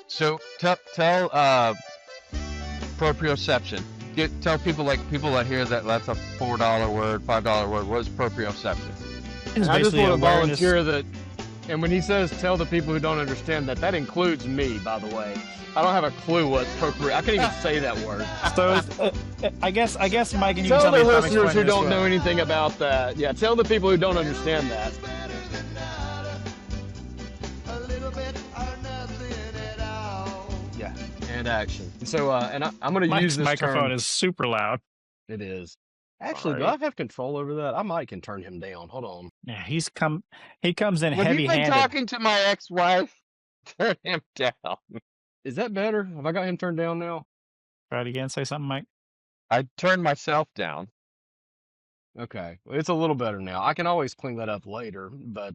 So tell proprioception. Tell people that hear that's a $4 word, $5 word. What is proprioception? And I just want to volunteer that. And when he says tell the people who don't understand that includes me, by the way. I don't have a clue what proprioception. I can't even say that word. So I guess, Mike, and you tell can tell the me listeners who don't know anything about that. Yeah, tell the people who don't understand that. Yeah, and action. So, and I'm going to use this microphone term. is super loud. It is. Actually, do I have control over that? I might can turn him down. Hold on. Yeah, he comes in When heavy-handed. you've been talking to my ex-wife, turn him down. Is that better? Have I got him turned down now? Try it again. Say something, Mike. I turned myself down. Okay. Well, it's a little better now. I can always clean that up later, but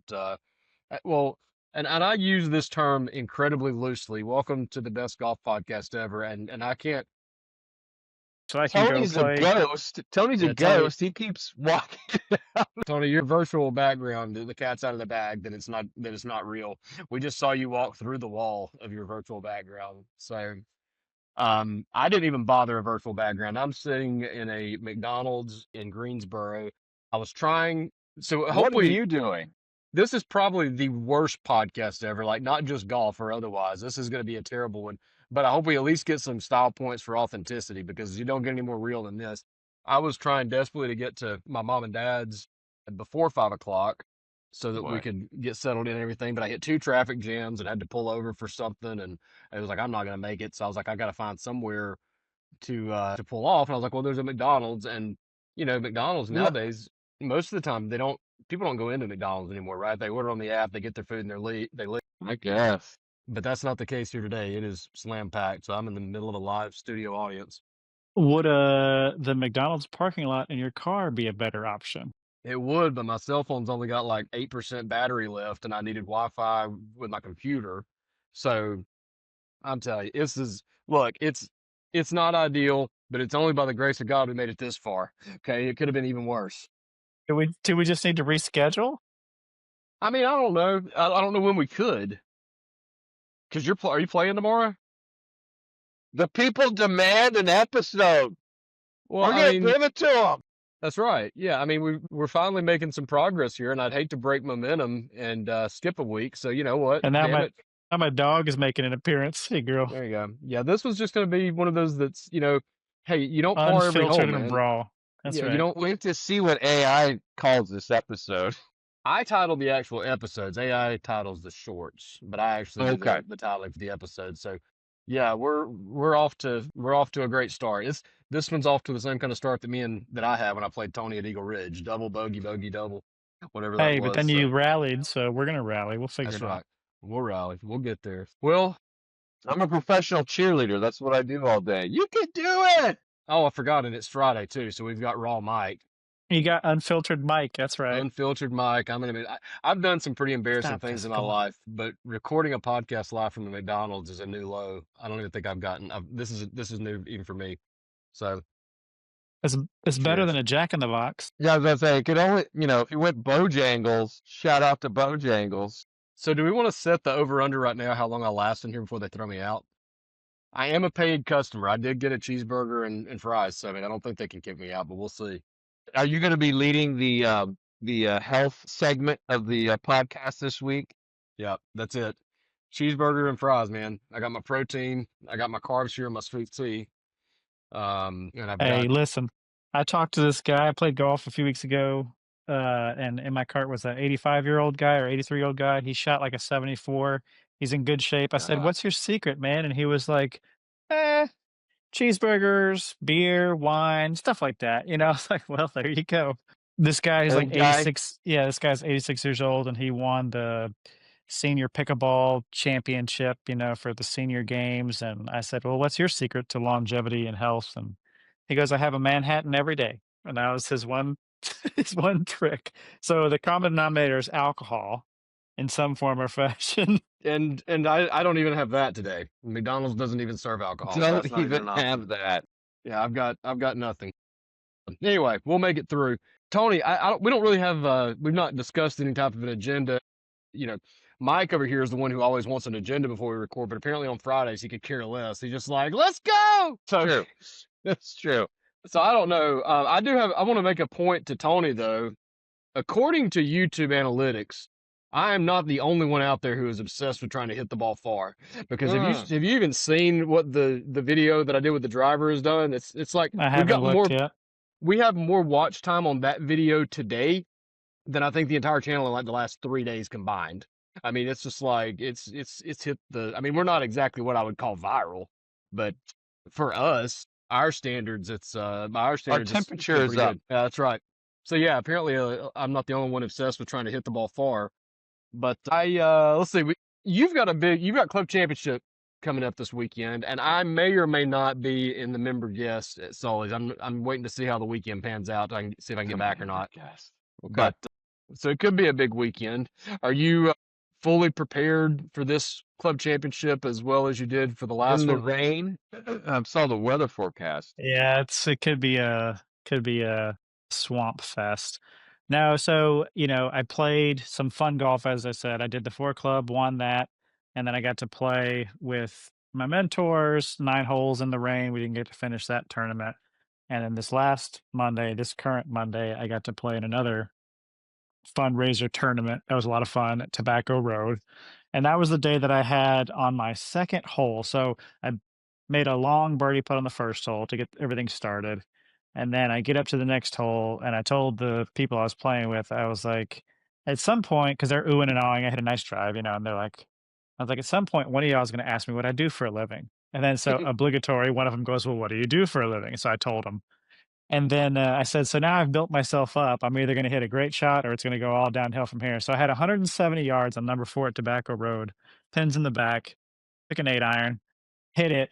well, and I use this term incredibly loosely. Welcome to the best golf podcast ever, and I can't. So I can Tony's go play. a ghost. Tony's a ghost. He keeps walking. Tony, your virtual background, the cat's out of the bag. That it's not real. We just saw you walk through the wall of your virtual background. So, I didn't even bother a virtual background. I'm sitting in a McDonald's in Greensboro. I was trying. So hopefully, what are you doing? This is probably the worst podcast ever. Like not just golf or otherwise. This is going to be a terrible one. But I hope we at least get some style points for authenticity because you don't get any more real than this. I was trying desperately to get to my mom and dad's before 5:00 so that we could get settled in and everything. But I hit 2 traffic jams and had to pull over for something. And it was like, I'm not going to make it. So I was like, I got to find somewhere to pull off. And I was like, well, there's a McDonald's. And, McDonald's nowadays, most of the time, people don't go into McDonald's anymore, right? They order on the app, they get their food, and they leave. I guess. But that's not the case here today. It is slam packed. So I'm in the middle of a live studio audience. Would the McDonald's parking lot in your car be a better option? It would, but my cell phone's only got like 8% battery left, and I needed Wi-Fi with my computer. So I'm telling you, it's not ideal, but it's only by the grace of God we made it this far. Okay, it could have been even worse. Do we just need to reschedule? I mean, I don't know. I don't know when we could. Because are you playing tomorrow? The people demand an episode. Well, we're going to give it to them. That's right. Yeah, I mean, we're finally making some progress here, and I'd hate to break momentum and skip a week. So you know what? And now my dog is making an appearance. Hey, girl. There you go. Yeah, this was just going to be one of those that's, hey, you don't par every hole, man. And brawl. That's right. You don't wait to see what AI calls this episode. I titled the actual episodes. AI titles the shorts, but I actually did the titling for the episode. So, yeah, we're off to a great start. This one's off to the same kind of start that I had when I played Tony at Eagle Ridge. Double bogey, double, whatever that was. Hey, but then you rallied, so we're gonna rally. We'll figure it out. Right. We'll rally. We'll get there. Well, I'm a professional cheerleader. That's what I do all day. You can do it. Oh, I forgot, and it's Friday too, so we've got raw Mike. You got unfiltered Mike. That's right. Unfiltered Mike. I've done some pretty embarrassing things in my life, but recording a podcast live from the McDonald's is a new low. I don't even think I've gotten. This is new even for me. So it's better than a Jack in the Box. Yeah, I was gonna say it could only if you went Bojangles. Shout out to Bojangles. So do we want to set the over under right now? How long I'll last in here before they throw me out? I am a paid customer. I did get a cheeseburger and fries. So I mean, I don't think they can kick me out, but we'll see. Are you going to be leading the health segment of the podcast this week? Yeah, that's it. Cheeseburger and fries, man. I got my protein. I got my carbs here and my sweet tea. Listen, I talked to this guy. I played golf a few weeks ago, and in my cart was an 85-year-old guy or 83-year-old guy. He shot like a 74. He's in good shape. I said, "What's your secret, man?" And he was like, cheeseburgers, beer, wine, stuff like that. I was like, well, there you go. This guy is like 86. Yeah, this guy's 86 years old, and he won the senior pickleball championship, for the senior games. And I said, well, what's your secret to longevity and health? And he goes, I have a Manhattan every day. And that was his one trick. So the common denominator is alcohol in some form or fashion. And I don't even have that today. McDonald's doesn't even serve alcohol. Don't even have that. Yeah, I've got nothing. Anyway, we'll make it through. Tony, we don't really have we've not discussed any type of an agenda. Mike over here is the one who always wants an agenda before we record, but apparently on Fridays he could care less. He's just like, let's go. So True. That's true. So I don't know. I want to make a point to Tony though. According to YouTube analytics, I am not the only one out there who is obsessed with trying to hit the ball far. Because have you even seen what the video that I did with the driver has done? It's like I haven't looked yet. We have more watch time on that video today than I think the entire channel in like the last 3 days combined. I mean, it's just like it's hit the. I mean, we're not exactly what I would call viral, but for us, our standards, our temperature is up. Yeah, that's right. So yeah, apparently I'm not the only one obsessed with trying to hit the ball far. But let's see, you've got club championship coming up this weekend, and I may or may not be in the member guest at Sully's. I'm waiting to see how the weekend pans out. I can see if I can get back or not. Yes. Okay. But so it could be a big weekend. Are you fully prepared for this club championship as well as you did for the last In the one? rain? I saw the weather forecast. Yeah, it could be a swamp fest. No, so I played some fun golf, as I said. I did the 4 club, won that, and then I got to play with my mentors, 9 holes in the rain. We didn't get to finish that tournament. And then this current Monday, I got to play in another fundraiser tournament. That was a lot of fun at Tobacco Road. And that was the day that I had on my second hole. So I made a long birdie putt on the first hole to get everything started. And then I get up to the next hole and I told the people I was playing with, I was like, at some point, because they're oohing and awing, I hit a nice drive, and they're like, I was like, at some point, one of y'all is going to ask me what I do for a living. And then so obligatory, one of them goes, well, what do you do for a living? So I told them. And then I said, so now I've built myself up. I'm either going to hit a great shot or it's going to go all downhill from here. So I had 170 yards on number 4 at Tobacco Road, pins in the back, pick an 8-iron, hit it.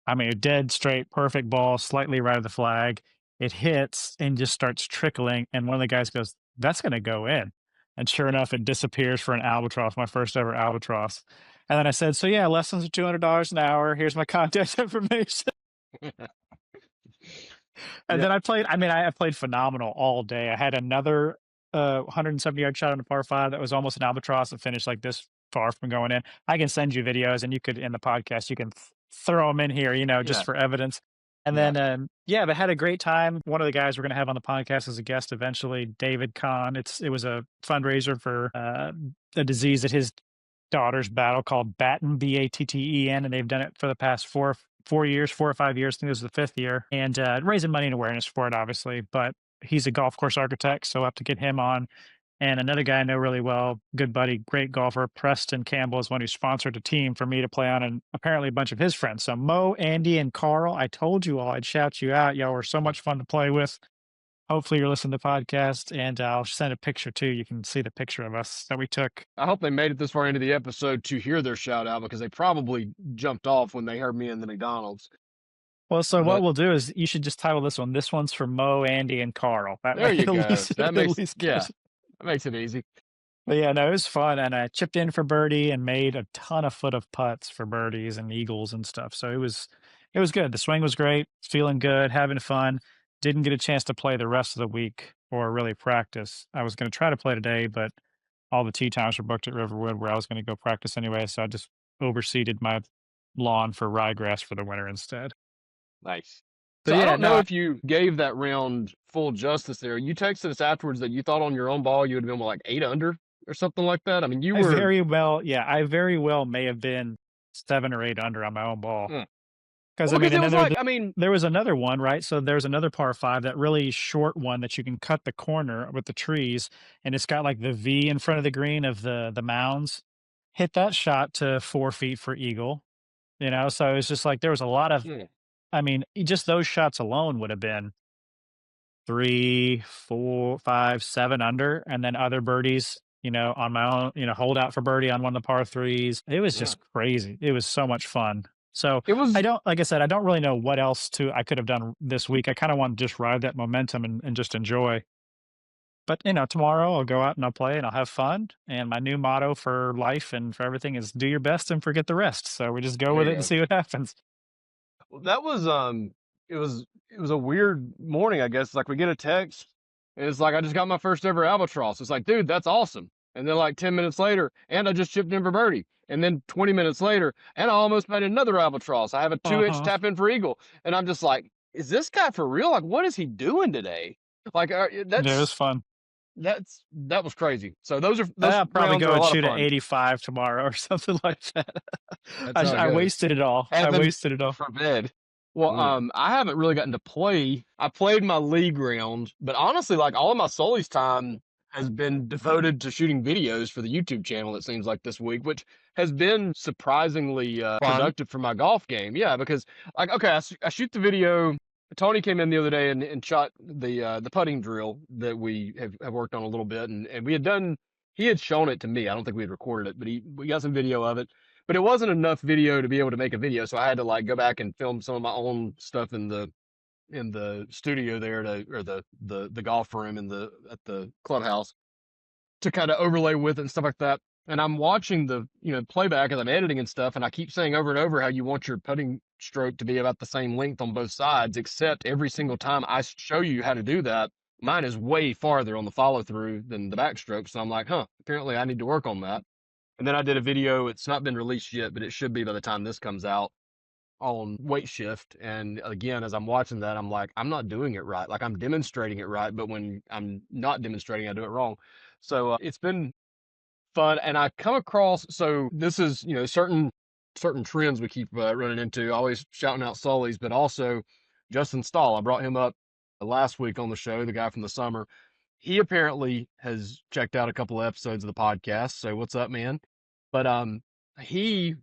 I mean, a dead straight, perfect ball, slightly right of the flag. It hits and just starts trickling. And one of the guys goes, that's going to go in. And sure enough, it disappears for an albatross, my first ever albatross. And then I said, so yeah, lessons are $200 an hour. Here's my contact information. And then I played phenomenal all day. I had another 170-yard shot on a par 5 that was almost an albatross and finished like this far from going in. I can send you videos, and you could, in the podcast, you can throw them in here, just for evidence. And then, but had a great time. One of the guys we're going to have on the podcast as a guest eventually, David Kahn. It was a fundraiser for a disease that his daughters battle called Batten, Batten, and they've done it for the past 4 or 5 years. I think this is the 5th year, and raising money and awareness for it, obviously. But he's a golf course architect, so I'll have to get him on. And another guy I know really well, good buddy, great golfer, Preston Campbell, is one who sponsored a team for me to play on, and apparently a bunch of his friends. So Mo, Andy, and Carl, I told you all I'd shout you out. Y'all were so much fun to play with. Hopefully you're listening to the podcast, and I'll send a picture too. You can see the picture of us that we took. I hope they made it this far into the episode to hear their shout out, because they probably jumped off when they heard me in the McDonald's. Well, so what we'll do is you should just title this one. This one's for Mo, Andy, and Carl. There you go. That makes it easy. But yeah, no, it was fun. And I chipped in for birdie and made a ton of foot of putts for birdies and eagles and stuff. So it was good. The swing was great, feeling good, having fun. Didn't get a chance to play the rest of the week or really practice. I was going to try to play today, but all the tee times were booked at Riverwood where I was going to go practice anyway. So I just overseeded my lawn for ryegrass for the winter instead. Nice. So I don't know if you gave that round full justice there. You texted us afterwards that you thought on your own ball you would have been like 8 under or something like that. I mean, I very well may have been 7 or 8 under on my own ball. Because there was another one, right? So there's another par 5, that really short one that you can cut the corner with the trees, and it's got like the V in front of the green of the mounds. Hit that shot to 4 feet for eagle, So it's just like there was a lot of. I mean, just those shots alone would have been 3, 4, 5, 7 under, and then other birdies, on my own, hold out for birdie on one of the par 3s. It was just crazy. It was so much fun. So I don't really know what else I could have done this week. I kind of want to just ride that momentum and just enjoy. But, tomorrow I'll go out and I'll play and I'll have fun. And my new motto for life and for everything is do your best and forget the rest. So we just go with it and see what happens. Well, that was it was a weird morning, I guess. Like we get a text, and it's like I just got my first ever albatross. It's like, dude, that's awesome. And then like 10 minutes later, and I just chipped in for birdie. And then 20 minutes later, and I almost made another albatross. I have a 2-inch tap in for eagle. And I'm just like, is this guy for real? Like, what is he doing today? Like, Yeah, it was fun. that was crazy. So those I'll probably rounds go are a and lot of shoot at fun. 85 tomorrow or something like that. That's how it I goes. wasted it all. I Heaven wasted it all. forbid. Well, I haven't really gotten to play. I played my league round, but honestly, like all of my Sully's time has been devoted to shooting videos for the YouTube channel, it seems like this week, which has been surprisingly productive for my golf game. Yeah, because like, okay, I shoot the video. Tony came in the other day and shot the putting drill that we have worked on a little bit, and we had done. He had shown it to me. I don't think we had recorded it, but we got some video of it. But it wasn't enough video to be able to make a video, so I had to like go back and film some of my own stuff in the studio there or the golf room at the clubhouse to kind of overlay with it and stuff like that. And I'm watching the playback as I'm editing and stuff, and I keep saying over and over how you want your putting stroke to be about the same length on both sides, except every single time I show you how to do that, mine is way farther on the follow through than the backstroke. So I'm like, apparently I need to work on that. And then I did a video. It's not been released yet, but it should be by the time this comes out on weight shift. And again, as I'm watching that, I'm like, I'm not doing it right. Like I'm demonstrating it right, but when I'm not demonstrating, I do it wrong. So it's been fun. And I come across, so this is, certain trends we keep running into, always shouting out Sully's, but also Justin Stahl. I brought him up last week on the show, the guy from the summer. He apparently has checked out a couple of episodes of the podcast. So what's up, man? But he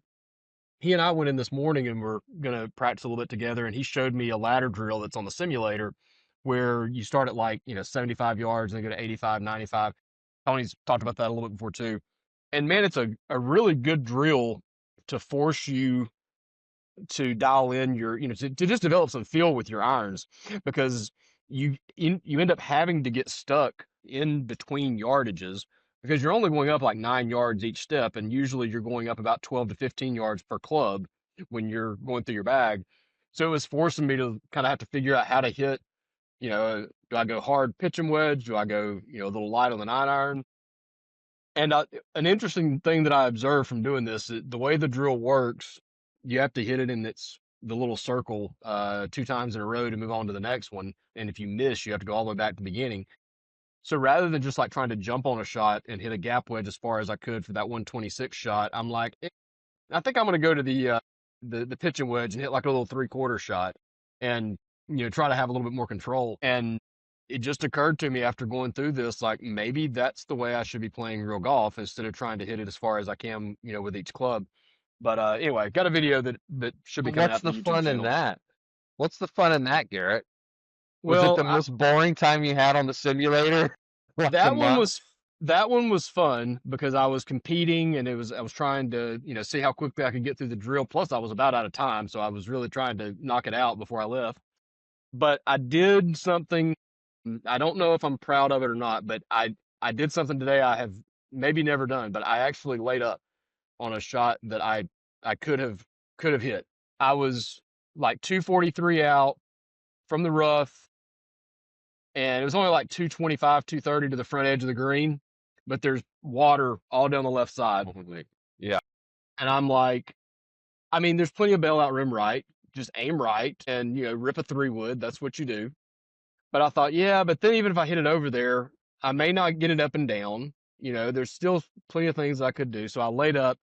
and I went in this morning and we're gonna practice a little bit together. And he showed me a ladder drill that's on the simulator, where you start at like 75 yards and then go to 85, 95. Tony's talked about that a little bit before too. And man, it's a really good drill to force you to dial in your, to just develop some feel with your irons, because you end up having to get stuck in between yardages because you're only going up like 9 yards each step, and usually you're going up about 12 to 15 yards per club when you're going through your bag. So it was forcing me to kind of have to figure out how to hit. Do I go hard pitch and wedge? Do I go a little light on the 9-iron? And an interesting thing that I observed from doing this, the way the drill works, you have to hit it in the little circle 2 times in a row to move on to the next one. And if you miss, you have to go all the way back to the beginning. So rather than just like trying to jump on a shot and hit a gap wedge as far as I could for that 126 shot, I'm like, I think I'm going to go to the pitch and wedge and hit like a little 3/4 shot and, try to have a little bit more control. And it just occurred to me after going through this, like maybe that's the way I should be playing real golf instead of trying to hit it as far as I can, with each club. But anyway, got a video that should be coming out. What's the fun in that? What's the fun in that, Garrett? Was Well, it the most boring time you had on the simulator? That one was fun because I was competing and I was trying to, see how quickly I could get through the drill. Plus I was about out of time, so I was really trying to knock it out before I left. But I did something, I don't know if I'm proud of it or not, but I did something today I have maybe never done, but I actually laid up on a shot that I could have hit. I was like 243 out from the rough, and it was only like 225, 230 to the front edge of the green, but there's water all down the left side. Yeah. And I'm like, I mean, there's plenty of bailout rim right. Just aim right and, rip a 3-wood. That's what you do. But I thought, yeah, but then even if I hit it over there, I may not get it up and down. There's still plenty of things I could do. So I laid up.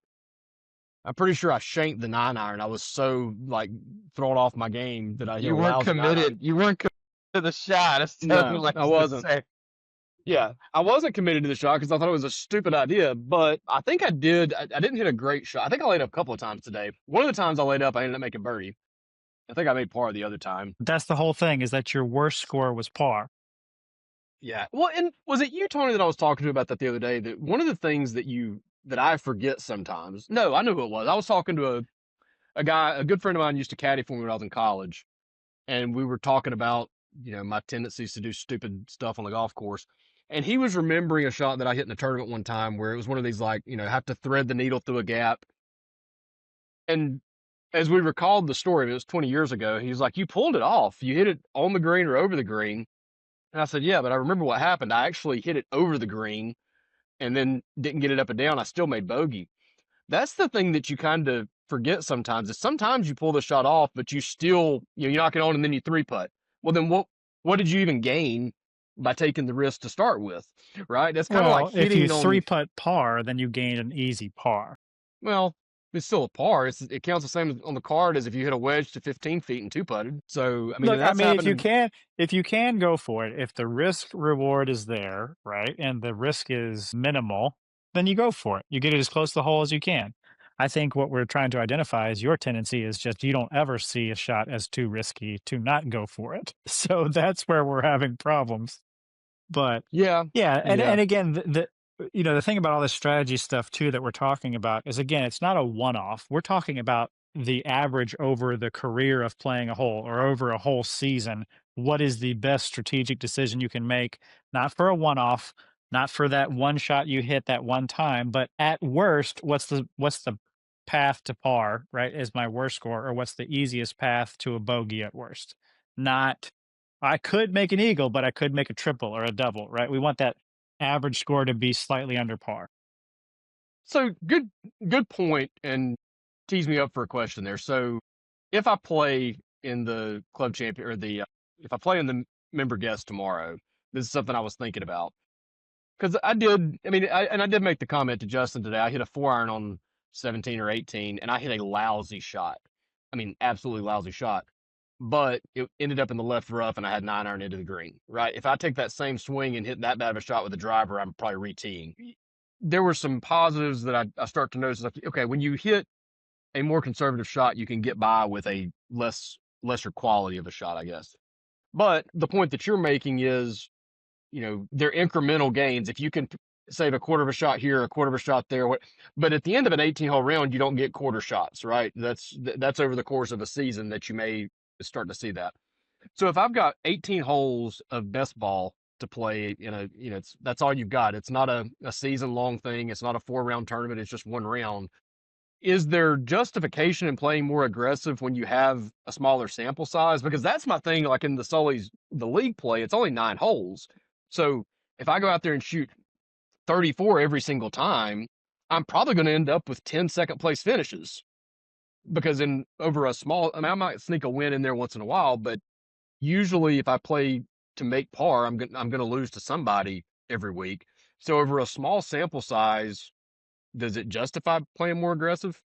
I'm pretty sure I shanked the 9-iron. I was so like thrown off my game that You weren't committed. You weren't committed to the shot. No, I wasn't. Yeah, I wasn't committed to the shot because I thought it was a stupid idea. But I think I did. I didn't hit a great shot. I think I laid up a couple of times today. One of the times I laid up, I ended up making birdie. I think I made par the other time. That's the whole thing, is that your worst score was par. Yeah. Well, and was it you, Tony, that I was talking to about that the other day? That one of the things that I forget sometimes. No, I knew who it was. I was talking to a guy, a good friend of mine used to caddy for me when I was in college. And we were talking about, my tendencies to do stupid stuff on the golf course. And he was remembering a shot that I hit in a tournament one time where it was one of these like, have to thread the needle through a gap. And as we recalled the story, it was 20 years ago, he was like, you pulled it off. You hit it on the green or over the green. And I said, yeah, but I remember what happened. I actually hit it over the green and then didn't get it up and down, I still made bogey. That's the thing that you kind of forget sometimes, is sometimes you pull the shot off, but you still, you knock it on and then you three putt. Well, then what did you even gain by taking the risk to start with, right? That's kind of like Well, if you hitting three on, putt par, then you gained an easy par. well, it's still a par. It counts the same on the card as if you hit a wedge to 15 feet and two putted. So, I mean, Look, and I that's mean, happened. if you can go for it, if the risk reward is there, right, and the risk is minimal, then you go for it. You get it as close to the hole as you can. I think what we're trying to identify is your tendency is just you don't ever see a shot as too risky to not go for it. So that's where we're having problems. But Yeah, yeah, yeah. and again, the thing about all this strategy stuff too that we're talking about is again, it's not a one-off. We're talking about the average over the career of playing a hole or over a whole season. What is the best strategic decision you can make? Not for a one-off, not for that one shot you hit that one time, but at worst, what's the path to par, right? Is my worst score, or what's the easiest path to a bogey at worst? Not I could make an eagle, but I could make a triple or a double, right? We want that average score to be slightly under par. So good point, and tease me up for a question there. So if I play in the club champion or if I play in the member guest tomorrow, this is something I was thinking about. Because I did make the comment to Justin today. I hit a 4-iron on 17 or 18, and I hit a lousy shot. I mean, absolutely lousy shot. But it ended up in the left rough, and I had 9-iron into the green, right? If I take that same swing and hit that bad of a shot with a driver, I'm probably re-teeing. There were some positives that I start to notice. Like, okay, when you hit a more conservative shot, you can get by with a lesser quality of a shot, I guess. But the point that you're making is, they're incremental gains. If you can save a quarter of a shot here, a quarter of a shot there, but at the end of an 18-hole round, you don't get quarter shots, right? That's over the course of a season that you may start to see that. So if I've got 18 holes of best ball to play that's all you've got. It's not a season long thing. It's not a 4-round tournament. It's just one round. Is there justification in playing more aggressive when you have a smaller sample size? Because that's my thing. Like in the league play, it's only 9 holes. So if I go out there and shoot 34 every single time, I'm probably going to end up with 10 second place finishes. Because I might sneak a win in there once in a while, but usually if I play to make par, I'm going to lose to somebody every week. So over a small sample size, does it justify playing more aggressive?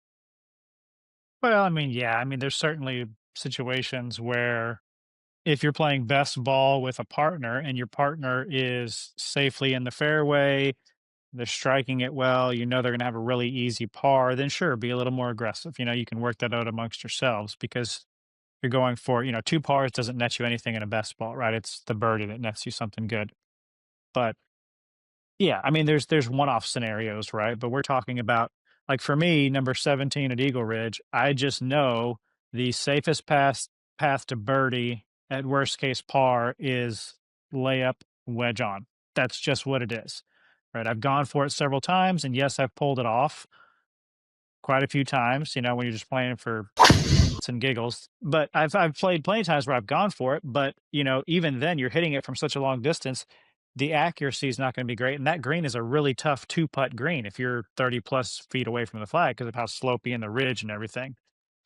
Well, I mean, yeah, I mean, there's certainly situations where if you're playing best ball with a partner and your partner is safely in the fairway, they're striking it well, they're going to have a really easy par, then sure, be a little more aggressive. You can work that out amongst yourselves because you're going for, two pars doesn't net you anything in a best ball, right? It's the birdie that nets you something good. But yeah, I mean, there's one-off scenarios, right? But we're talking about, like for me, number 17 at Eagle Ridge, I just know the safest path to birdie at worst case par is layup wedge on. That's just what it is, right? I've gone for it several times, and yes, I've pulled it off quite a few times. When you're just playing for and giggles. But I've played plenty of times where I've gone for it, but even then you're hitting it from such a long distance, the accuracy is not going to be great. And that green is a really tough 2-putt green if you're 30 plus feet away from the flag because of how slopey and the ridge and everything.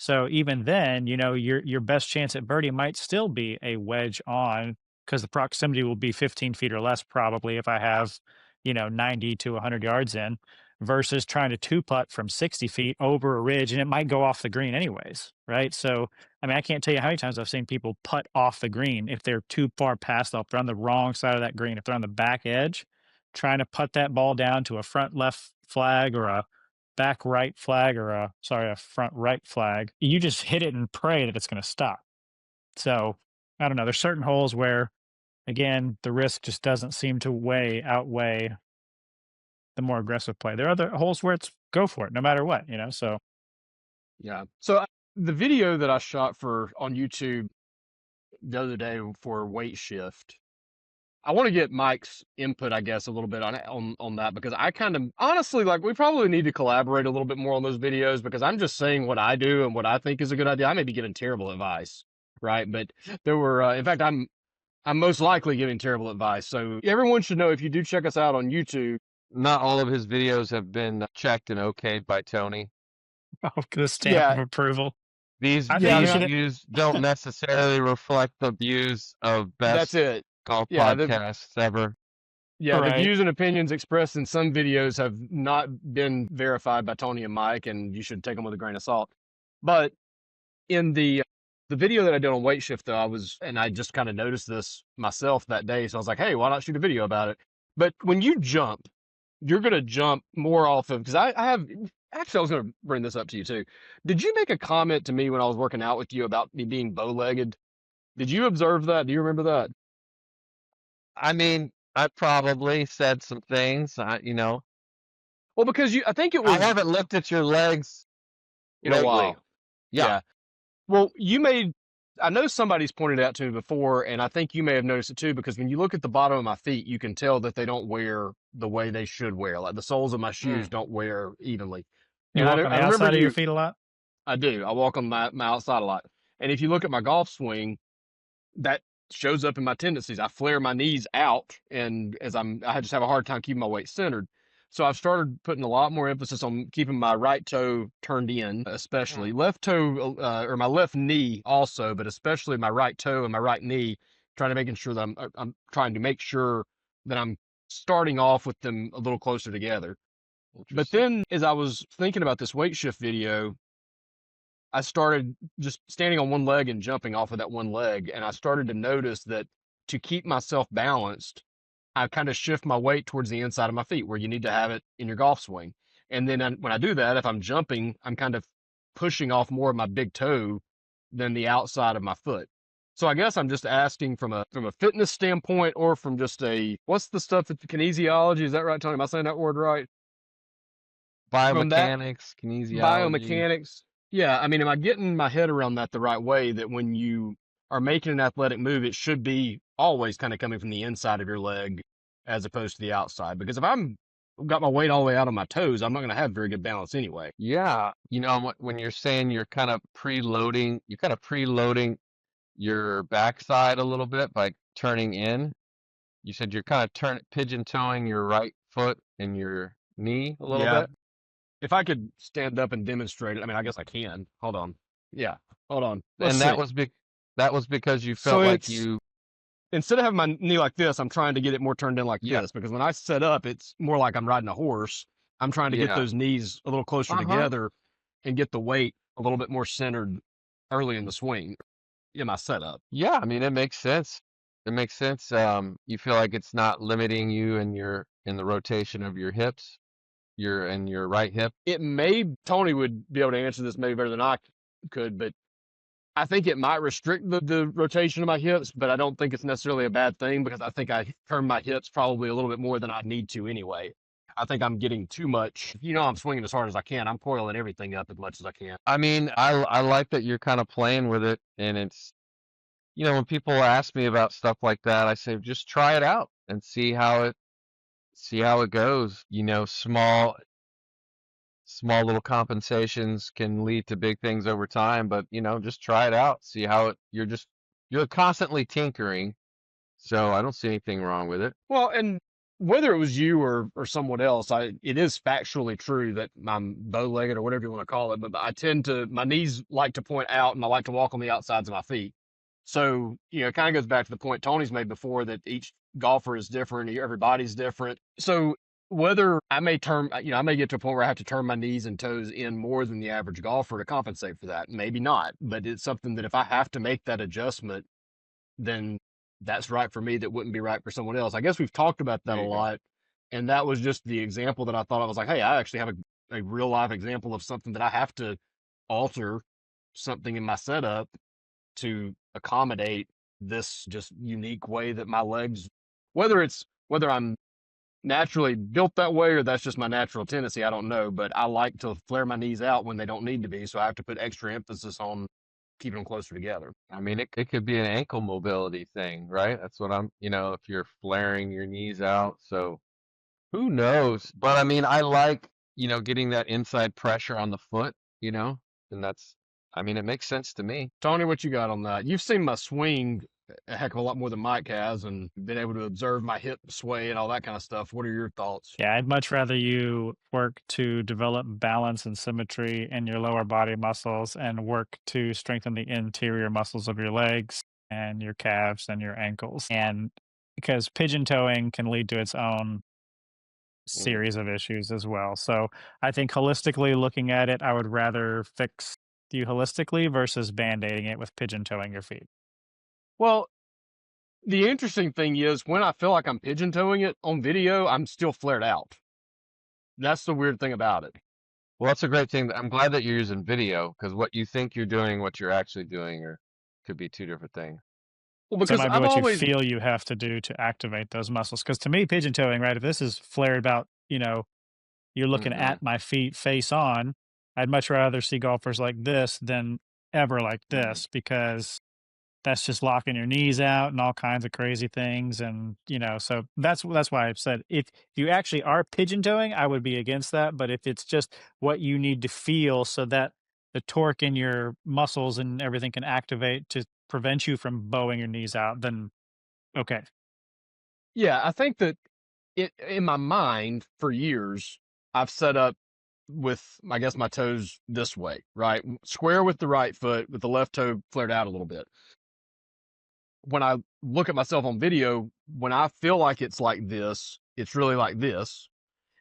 So even then, your best chance at birdie might still be a wedge on because the proximity will be 15 feet or less probably if I have, 90 to 100 yards in versus trying to 2-putt from 60 feet over a ridge, and it might go off the green anyways, right? So, I mean, I can't tell you how many times I've seen people putt off the green if they're too far past, if they're on the wrong side of that green, if they're on the back edge, trying to putt that ball down to a front left flag or a back right flag or a front right flag. You just hit it and pray that it's going to stop. So, I don't know. There's certain holes where, again, the risk just doesn't seem to outweigh the more aggressive play. There are other holes where it's go for it no matter what, so. Yeah. So the video that I shot on YouTube the other day for weight shift, I want to get Mike's input, I guess, a little bit on that because I kind of honestly we probably need to collaborate a little bit more on those videos because I'm just saying what I do and what I think is a good idea. I may be giving terrible advice, right? But there were, in fact, I'm most likely giving terrible advice. So everyone should know if you do check us out on YouTube, not all of his videos have been checked and okayed by Tony. I'll get a stamp of Yeah, approval. These I yeah. I think you mean, these should. views don't necessarily reflect the views of that's best it. golf Yeah, podcasts ever. the Right. views and opinions expressed in some videos have not been verified by Tony and Mike, and you should take them with a grain of salt. But in the video that I did on weight shift, though, I just kind of noticed this myself that day, so I was like, hey, why not shoot a video about it? But when you jump, you're gonna jump more off of, because I have actually, I was gonna bring this up to you too. Did you make a comment to me when I was working out with you about me being bow-legged? Did you observe that? Do you remember that? I mean, I probably said some things. Well, because I think it I was haven't looked at your legs in a lately. while. Yeah. Yeah. Well, I know somebody's pointed out to me before, and I think you may have noticed it too, because when you look at the bottom of my feet, you can tell that they don't wear the way they should wear. Like the soles of my shoes don't wear evenly. You And walk on I the remember outside of your feet a lot. I do. I walk on my outside a lot. And if you look at my golf swing, that shows up in my tendencies. I flare my knees out, and I just have a hard time keeping my weight centered. So I've started putting a lot more emphasis on keeping my right toe turned in, especially left toe, or my left knee also, but especially my right toe and my right knee. Making sure that I'm trying to make sure that I'm starting off with them a little closer together. But then, as I was thinking about this weight shift video, I started just standing on one leg and jumping off of that one leg. And I started to notice that to keep myself balanced, I kind of shift my weight towards the inside of my feet where you need to have it in your golf swing. And then when I do that, if I'm jumping, I'm kind of pushing off more of my big toe than the outside of my foot. So I guess I'm just asking from a fitness standpoint, or from just what's the stuff that the kinesiology, is that right, Tony? Am I saying that word right? From that Biomechanics, kinesiology. biomechanics. Yeah, I mean, am I getting my head around that the right way? That when you are making an athletic move, it should be always kind of coming from the inside of your leg as opposed to the outside. Because if I'm got my weight all the way out on my toes, I'm not going to have very good balance anyway. Yeah. When you're saying you're kind of preloading your backside a little bit by turning in. You said you're kind of pigeon toeing your right foot and your knee a little Yeah. bit. If I could stand up and demonstrate it, I mean, I guess I can. Hold on. Yeah. Hold on. Let's And see. that was because you So felt like it's you. instead of having my knee like this, I'm trying to get it more turned in like Yeah. this, because when I set up, it's more like I'm riding a horse. I'm trying to get Yeah. those knees a little closer together and get the weight a little bit more centered early in the swing in my setup. Yeah, I mean, it makes sense. It makes sense. You feel like it's not limiting you in the rotation of your hips, your right hip. Tony would be able to answer this maybe better than I could, but I think it might restrict the rotation of my hips, but I don't think it's necessarily a bad thing, because I think I turn my hips probably a little bit more than I need to anyway. I think I'm getting too much. I'm swinging as hard as I can. I'm coiling everything up as much as I can. I mean, I like that you're kind of playing with it, and it's, when people ask me about stuff like that, I say just try it out and see how it goes. Small little compensations can lead to big things over time, but just try it out, see how you're constantly tinkering, so I don't see anything wrong with it. Well, and whether it was you or someone else, it is factually true that I'm bow-legged, or whatever you want to call it, but my knees like to point out, and I like to walk on the outsides of my feet. So, it kind of goes back to the point Tony's made before, that each golfer is different, everybody's different. So whether I may get to a point where I have to turn my knees and toes in more than the average golfer to compensate for that. Maybe not, but it's something that if I have to make that adjustment, then that's right for me. That wouldn't be right for someone else. I guess we've talked about that a lot. And that was just the example that I thought. I was like, hey, I actually have a real life example of something that I have to alter something in my setup to accommodate this just unique way that my legs, whether I'm naturally built that way or that's just my natural tendency, I don't know, but I like to flare my knees out when they don't need to be, so I have to put extra emphasis on keeping them closer together. I mean, it could be an ankle mobility thing, right? That's what if you're flaring your knees out, so who knows? But I mean, I like, getting that inside pressure on the foot, and I mean, it makes sense to me. Tony, what you got on that? You've seen my swing a heck of a lot more than Mike has, and been able to observe my hip sway and all that kind of stuff. What are your thoughts? Yeah, I'd much rather you work to develop balance and symmetry in your lower body muscles and work to strengthen the interior muscles of your legs and your calves and your ankles. And because pigeon toeing can lead to its own series of issues as well. So I think holistically looking at it, I would rather fix you holistically versus band-aiding it with pigeon toeing your feet. Well, the interesting thing is when I feel like I'm pigeon toeing it on video, I'm still flared out. That's the weird thing about it. Well, that's a great thing. I'm glad that you're using video because what you think you're doing, what you're actually doing, or could be two different things. Well, So it because might be I've what always, you feel you have to do to activate those muscles. Because to me, pigeon toeing, right? If this is flared about, you're looking Mm-hmm. at my feet face on, I'd much rather see golfers like this than ever like this because that's just locking your knees out and all kinds of crazy things. And so that's why I've said if you actually are pigeon toeing, I would be against that. But if it's just what you need to feel so that the torque in your muscles and everything can activate to prevent you from bowing your knees out, then okay. yeah, I think that in my mind for years, I've set up with, I guess, my toes this way, right? Square with the right foot, with the left toe flared out a little bit. When I look at myself on video, when I feel like it's like this, it's really like this.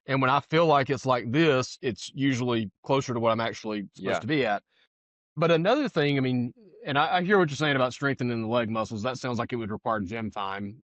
And when I feel like it's like this, it's usually closer to what I'm actually supposed to be at. But another thing, I mean, and I hear what you're saying about strengthening the leg muscles. That sounds like it would require gym time.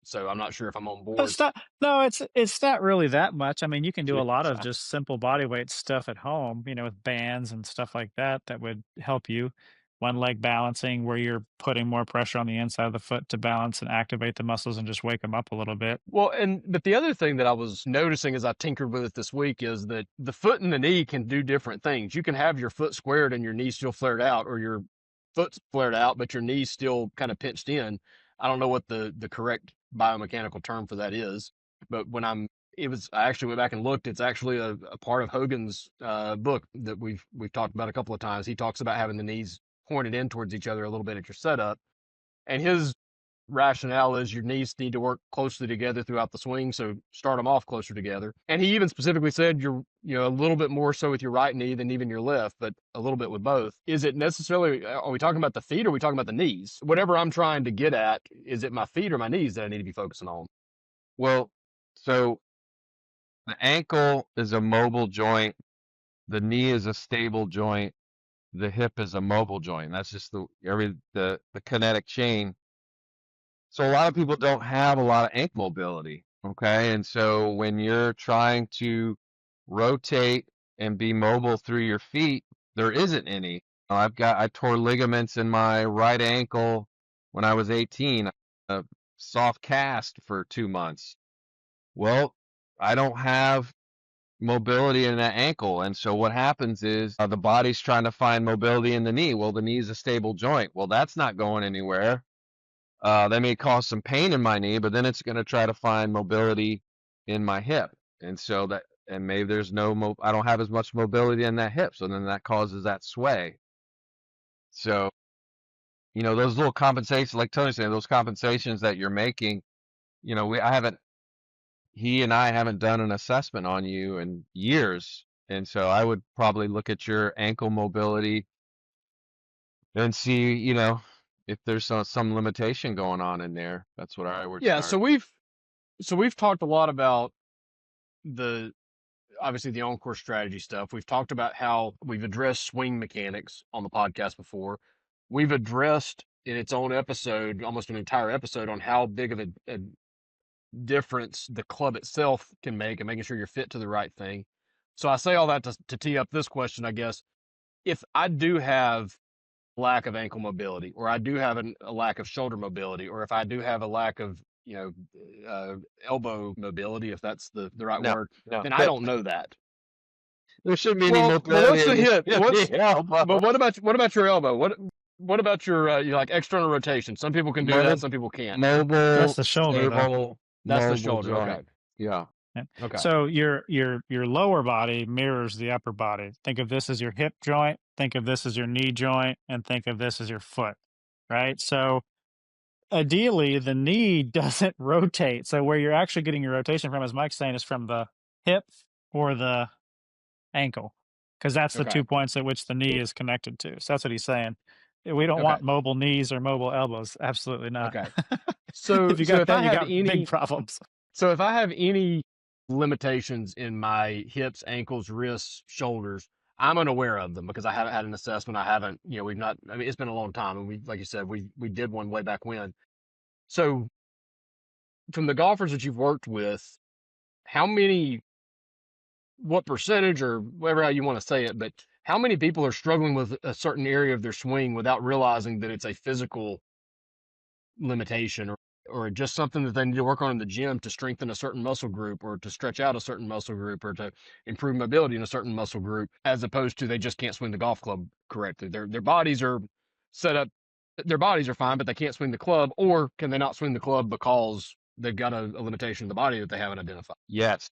So I'm not sure if I'm on board. It's not, no, it's not really that much. I mean, you can do a lot of just simple body weight stuff at home, with bands and stuff like that that would help you. One leg balancing where you're putting more pressure on the inside of the foot to balance and activate the muscles and just wake them up a little bit. Well, but the other thing that I was noticing as I tinkered with it this week is that the foot and the knee can do different things. You can have your foot squared and your knee still flared out, or your foot's flared out, but your knee's still kind of pinched in. I don't know what the correct biomechanical term for that is, but I actually went back and looked. It's actually a part of Hogan's book that we've talked about a couple of times. He talks about having the knees pointed in towards each other a little bit at your setup, and his rationale is your knees need to work closely together throughout the swing, so start them off closer together. And he even specifically said you're a little bit more so with your right knee than even your left, but a little bit with both. Is it necessarily, are we talking about the feet or are we talking about the knees? Whatever I'm trying to get at, is it my feet or my knees that I need to be focusing on? Well, so the ankle is a mobile joint, the knee is a stable joint, the hip is a mobile joint. That's just the kinetic chain. So a lot of people don't have a lot of ankle mobility, okay? And so when you're trying to rotate and be mobile through your feet, there isn't any. I tore ligaments in my right ankle when I was 18, a soft cast for 2 months. Well, I don't have mobility in that ankle. And so what happens is the body's trying to find mobility in the knee. Well, the knee is a stable joint. Well, that's not going anywhere. That may cause some pain in my knee, but then it's going to try to find mobility in my hip. And so maybe there's I don't have as much mobility in that hip. So then that causes that sway. So, those little compensations, like Tony's saying, those compensations that you're making, he and I haven't done an assessment on you in years. And so I would probably look at your ankle mobility and see, if there's some limitation going on in there. That's what I would start. So we've talked a lot about obviously the on-course strategy stuff. We've talked about how we've addressed swing mechanics on the podcast before. We've addressed in its own episode, almost an entire episode, on how big of a difference the club itself can make and making sure you're fit to the right thing. So I say all that to tee up this question, I guess. If I do have lack of ankle mobility, or I do have a lack of shoulder mobility, or if I do have a lack of elbow mobility, if that's the right word, then I don't know that. There shouldn't be any mobility. Well, what's the hip? But what about your elbow? What about your like external rotation? Some people can do that, some people can't. Mobile. That's the shoulder. That's the shoulder. Joint. Okay. Yeah. Okay. So your lower body mirrors the upper body. Think of this as your hip joint, think of this as your knee joint, and think of this as your foot, right? So ideally the knee doesn't rotate. So where you're actually getting your rotation from, as Mike's saying, is from the hip or the ankle, because that's the Okay. 2 points at which the knee is connected to. So that's what he's saying. We don't Okay. want mobile knees or mobile elbows. Absolutely not. Okay. So If you got if that, I you have got big any problems. so if I have any limitations in my hips, ankles, wrists, shoulders, I'm unaware of them because I haven't had an assessment. I haven't, we've not, I mean, it's been a long time, and like you said, we did one way back when. So from the golfers that you've worked with, how many, what percentage or whatever how you want to say it, but how many people are struggling with a certain area of their swing without realizing that it's a physical limitation, or just something that they need to work on in the gym to strengthen a certain muscle group or to stretch out a certain muscle group or to improve mobility in a certain muscle group, as opposed to they just can't swing the golf club correctly. Their bodies are set up, their bodies are fine, but they can't swing the club, or can they not swing the club because they've got a limitation in the body that they haven't identified? Yes.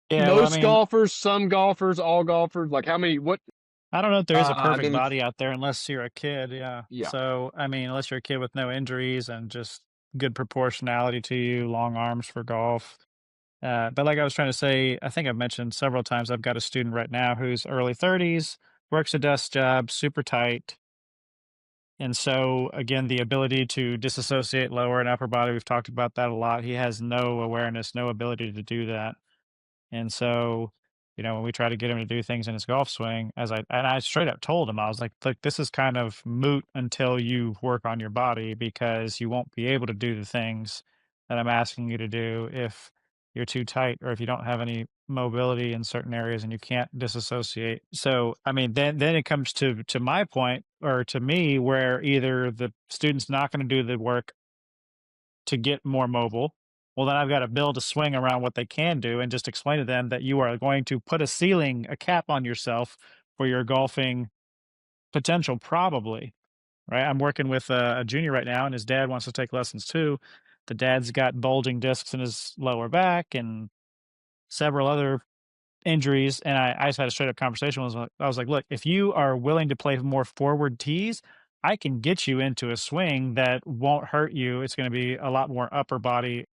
Yeah, well, I Most mean, golfers, some golfers, all golfers, like how many, what? I don't know if there is a I perfect mean, body out there unless you're a kid. Yeah. yeah. So, I mean, unless you're a kid with no injuries and just good proportionality to you, long arms for golf. But like I was trying to say, I think I've mentioned several times, I've got a student right now who's early 30s, works a desk job, super tight. And so, again, the ability to disassociate lower and upper body, we've talked about that a lot. He has no awareness, no ability to do that. And so, when we try to get him to do things in his golf swing, I straight up told him, I was like, look, this is kind of moot until you work on your body, because you won't be able to do the things that I'm asking you to do if you're too tight or if you don't have any mobility in certain areas and you can't disassociate. So, I mean, then it comes to my point, or to me, where either the student's not going to do the work to get more mobile. Well, then I've got to build a swing around what they can do and just explain to them that you are going to put a ceiling, a cap on yourself for your golfing potential, probably. Right. I'm working with a junior right now, and his dad wants to take lessons too. The dad's got bulging discs in his lower back and several other injuries. And I just had a straight up conversation with him. I was like, look, if you are willing to play more forward tees, I can get you into a swing that won't hurt you. It's going to be a lot more upper body,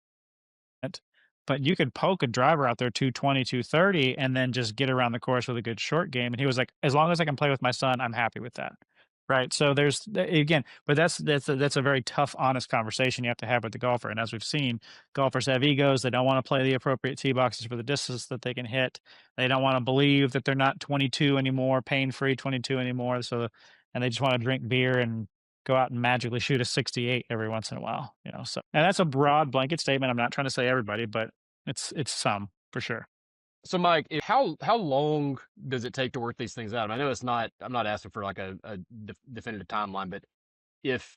but you could poke a driver out there 220, 230, and then just get around the course with a good short game. And he was like, as long as I can play with my son, I'm happy with that. Right. So there's, again, but that's a very tough, honest conversation you have to have with the golfer. And as we've seen, golfers have egos. They don't want to play the appropriate tee boxes for the distance that they can hit. They don't want to believe that they're not 22 anymore, pain free 22 anymore. So, and they just want to drink beer and go out and magically shoot a 68 every once in a while, So, and that's a broad blanket statement. I'm not trying to say everybody, but it's some for sure. So, Mike, how long does it take to work these things out? I know it's not. I'm not asking for like a definitive timeline, but if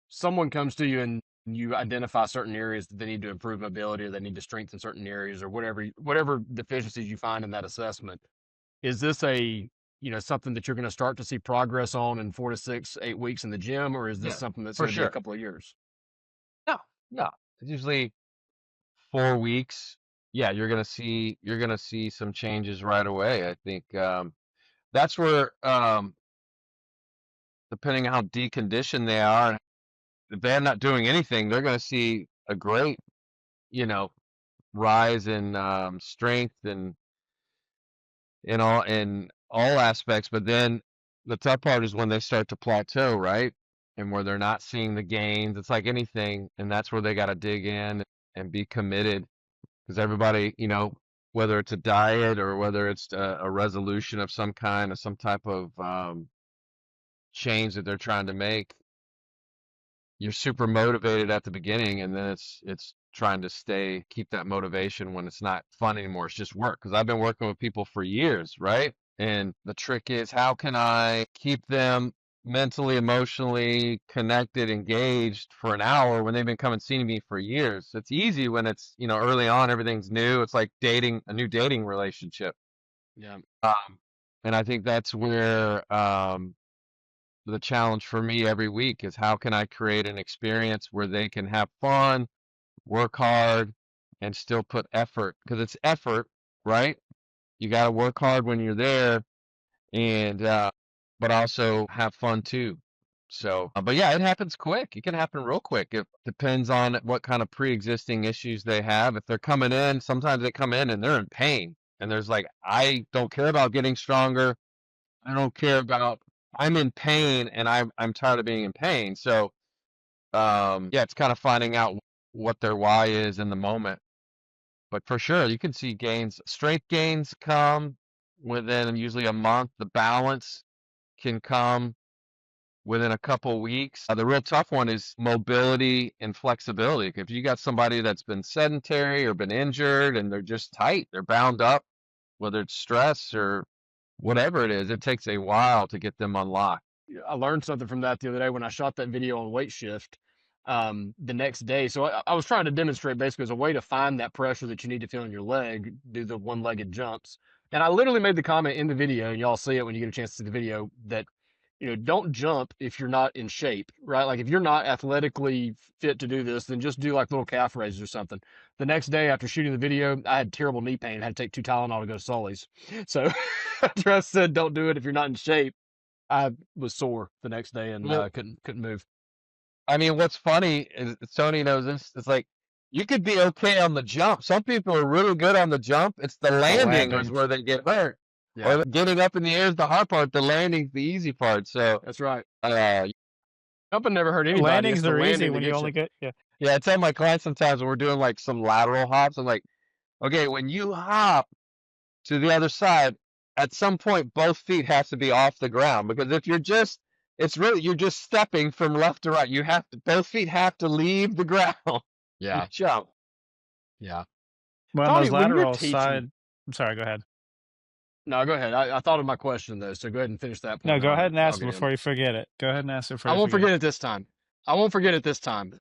someone comes to you and you identify certain areas that they need to improve mobility, or they need to strengthen certain areas, or whatever deficiencies you find in that assessment, is this something that you're going to start to see progress on in 4 to 6, 8 weeks in the gym, or is this Yeah, something that's for going to be a sure. couple of years? No, no. It's usually 4 weeks. Yeah, you're gonna see some changes right away. I think that's where depending on how deconditioned they are, if they're not doing anything, they're gonna see a great, you know, rise in strength and in all aspects. But then the tough part is when they start to plateau, right? And where they're not seeing the gains. It's like anything, and that's where they got to dig in and be committed, because everybody, whether it's a diet or whether it's a resolution of some kind or some type of change that they're trying to make, you're super motivated at the beginning, and then it's trying to keep that motivation when it's not fun anymore. It's just work. Because I've been working with people for years, right? And the trick is, how can I keep them mentally, emotionally connected, engaged for an hour when they've been coming seeing me for years? It's easy when it's, early on, everything's new. It's like dating a new dating relationship. Yeah. And I think that's where the challenge for me every week is, how can I create an experience where they can have fun, work hard, and still put effort, because it's effort, right? You got to work hard when you're there, and but also have fun too. So, but yeah, it happens quick. It can happen real quick. It depends on what kind of pre-existing issues they have. If they're coming in, sometimes they come in and they're in pain, and there's like, I don't care about getting stronger. I don't care about. I'm in pain, and I'm tired of being in pain. So, yeah, it's kind of finding out what their why is in the moment. But for sure, you can see gains. Strength gains come within usually a month. The balance can come within a couple weeks. The real tough one is mobility and flexibility. If you got somebody that's been sedentary or been injured and they're just tight, they're bound up, whether it's stress or whatever it is, it takes a while to get them unlocked. I learned something from that the other day when I shot that video on weight shift the next day. So I was trying to demonstrate basically as a way to find that pressure that you need to feel in your leg, do the one-legged jumps. And I literally made the comment in the video, and y'all see it when you get a chance to see the video, that don't jump if you're not in shape, right? Like if you're not athletically fit to do this, then just do like little calf raises or something. The next day after shooting the video, I had terrible knee pain. I had to take 2 Tylenol to go to Sully's. So after I said don't do it if you're not in shape, I was sore the next day and Well, couldn't move. I mean, what's funny is Tony knows this. It's like you could be okay on the jump. Some people are really good on the jump. It's the It's the landing is landing. where they get hurt. Yeah, Or getting up in the air is the hard part. The landing's the easy part. So, that's right. uh, Jumping never hurt anybody. It's Landings the are easy landing that when you gets you. only get yeah, I tell my clients sometimes when we're doing like some lateral hops, I'm like, okay, when you hop to the other side, at some point both feet have to be off the ground, because if you're just, it's really, you're just stepping from left to right. You have to, both feet have to leave the ground to Yeah, jump. yeah. well, on Tony, those when you're lateral teaching, side. I'm sorry, go ahead. no, go ahead. I thought of my question though, so go ahead and finish that point, No, and then go ahead and I'll ask it get in. before you forget it. Go ahead and ask it before I you won't forget forget it. it this time. I won't forget it this time.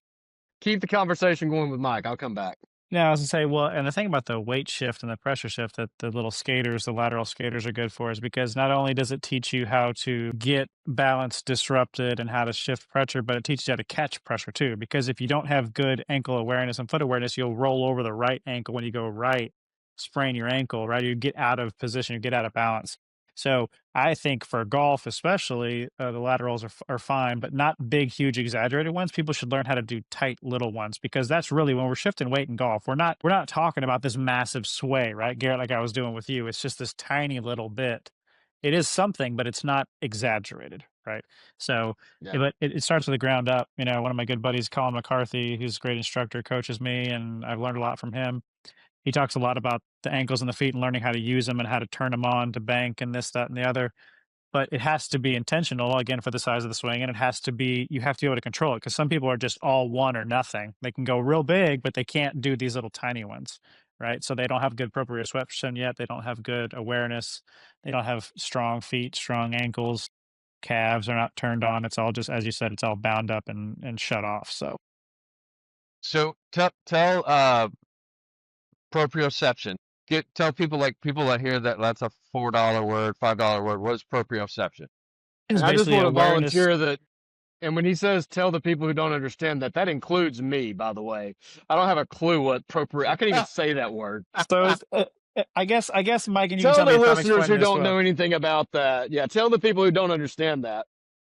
Keep the conversation going with Mike. I'll come back. Yeah, I was gonna say, well, and the thing about the weight shift and the pressure shift that the little skaters, the lateral skaters are good for is because not only does it teach you how to get balance disrupted and how to shift pressure, but it teaches you how to catch pressure too. Because if you don't have good ankle awareness and foot awareness, you'll roll over the right ankle when you go right, sprain your ankle, right? You get out of position, you get out of balance. So I think for golf, especially, the laterals are fine, but not big, huge, exaggerated ones. People should learn how to do tight little ones because that's really when we're shifting weight in golf. We're not talking about this massive sway, right, Garrett? Like I was doing with you. It's just this tiny little bit. It is something, but it's not exaggerated, right? So, Yeah. but it starts with the ground up. One of my good buddies, Colin McCarthy, who's a great instructor, coaches me, and I've learned a lot from him. He talks a lot about the ankles and the feet and learning how to use them and how to turn them on to bank and this, that, and the other. But it has to be intentional again for the size of the swing, and it has to be you have to be able to control it because some people are just all one or nothing. They can go real big, but they can't do these little tiny ones, right? So they don't have good proprioception yet. They don't have good awareness. They don't have strong feet, strong ankles. Calves are not turned on. It's all just, as you said, it's all bound up and shut off. So tell proprioception. Tell people, like people that hear that that's a $4 word, $5 word. What is proprioception? It's And I just basically want to awareness. volunteer that. And when he says tell the people who don't understand that, that includes me, by the way. I don't have a clue what I can't even say that word. So I guess, Mike, and you can Tell tell me the if I'm listeners explaining who this don't well. know anything about that. Yeah, tell the people who don't understand that.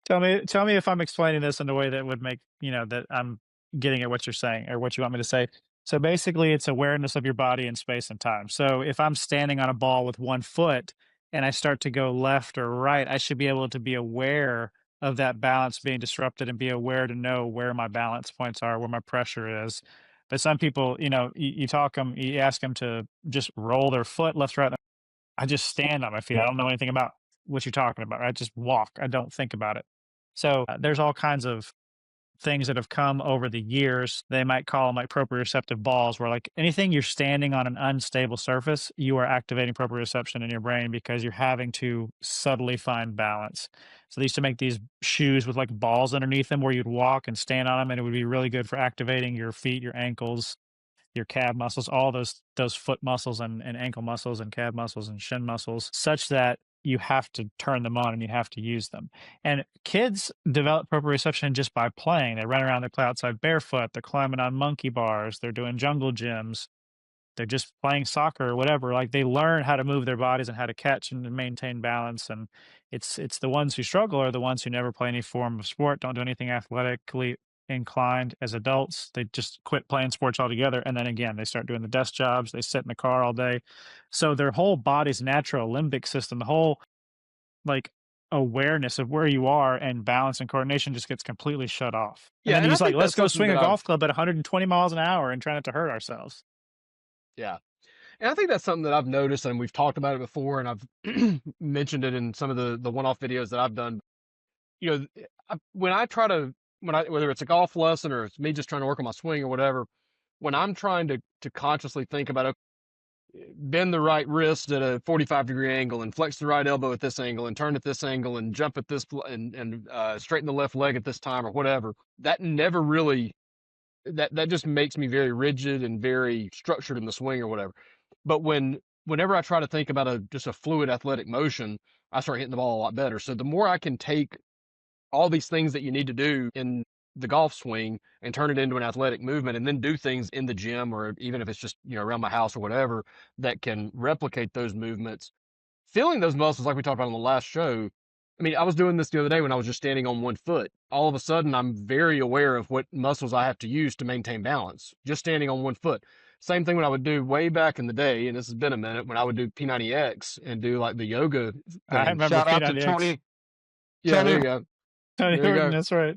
Tell me if I'm explaining this in a way that would make, that I'm getting at what you're saying or what you want me to say. So basically, it's awareness of your body in space and time. So if I'm standing on a ball with one foot and I start to go left or right, I should be able to be aware of that balance being disrupted and be aware to know where my balance points are, where my pressure is. But some people, you ask them to just roll their foot left, right. I just stand on my feet. I don't know anything about what you're talking about. I just walk. I don't think about it. So there's all kinds of things that have come over the years. They might call them like proprioceptive balls, where like anything you're standing on an unstable surface, you are activating proprioception in your brain because you're having to subtly find balance. So they used to make these shoes with like balls underneath them where you'd walk and stand on them, and it would be really good for activating your feet, your ankles, your calf muscles, all those foot muscles and ankle muscles and calf muscles and shin muscles, such that you have to turn them on and you have to use them. And kids develop proprioception just by playing. They run around, they play outside barefoot, they're climbing on monkey bars, they're doing jungle gyms. they're just playing soccer or whatever. Like they learn how to move their bodies and how to catch and maintain balance. And it's the ones who struggle are the ones who never play any form of sport, don't do anything athletically inclined as adults. They just quit playing sports altogether. And then again, they start doing the desk jobs. They sit in the car all day. So their whole body's natural limbic system, the whole like awareness of where you are and balance and coordination just gets completely shut off. And Yeah, then and I he's like, think let's that's go something swing that a I've golf club at 120 miles an hour and try not to hurt ourselves. yeah. And I think that's something that I've noticed, and we've talked about it before, and I've mentioned it in some of the one-off videos that I've done. You know, when I try to whether it's a golf lesson or it's me just trying to work on my swing or whatever, when I'm trying to consciously think about bend the right wrist at a 45-degree angle and flex the right elbow at this angle and turn at this angle and jump at this and straighten the left leg at this time or whatever, that never really that just makes me very rigid and very structured in the swing or whatever. But whenever I try to think about just a fluid athletic motion, I start hitting the ball a lot better. So the more I can take all these things that you need to do in the golf swing and turn it into an athletic movement and then do things in the gym or even if it's just, around my house or whatever that can replicate those movements, feeling those muscles like we talked about on the last show. I mean, I was doing this the other day when I was just standing on one foot. All of a sudden, I'm very aware of what muscles I have to use to maintain balance, just standing on one foot. Same thing when I would do way back in the day, and this has been a minute, when I would do P90X and do like the yoga I thing. remember Shout out to P90X. Yeah, there Tony. you go. Tony There you Horton, go. that's right.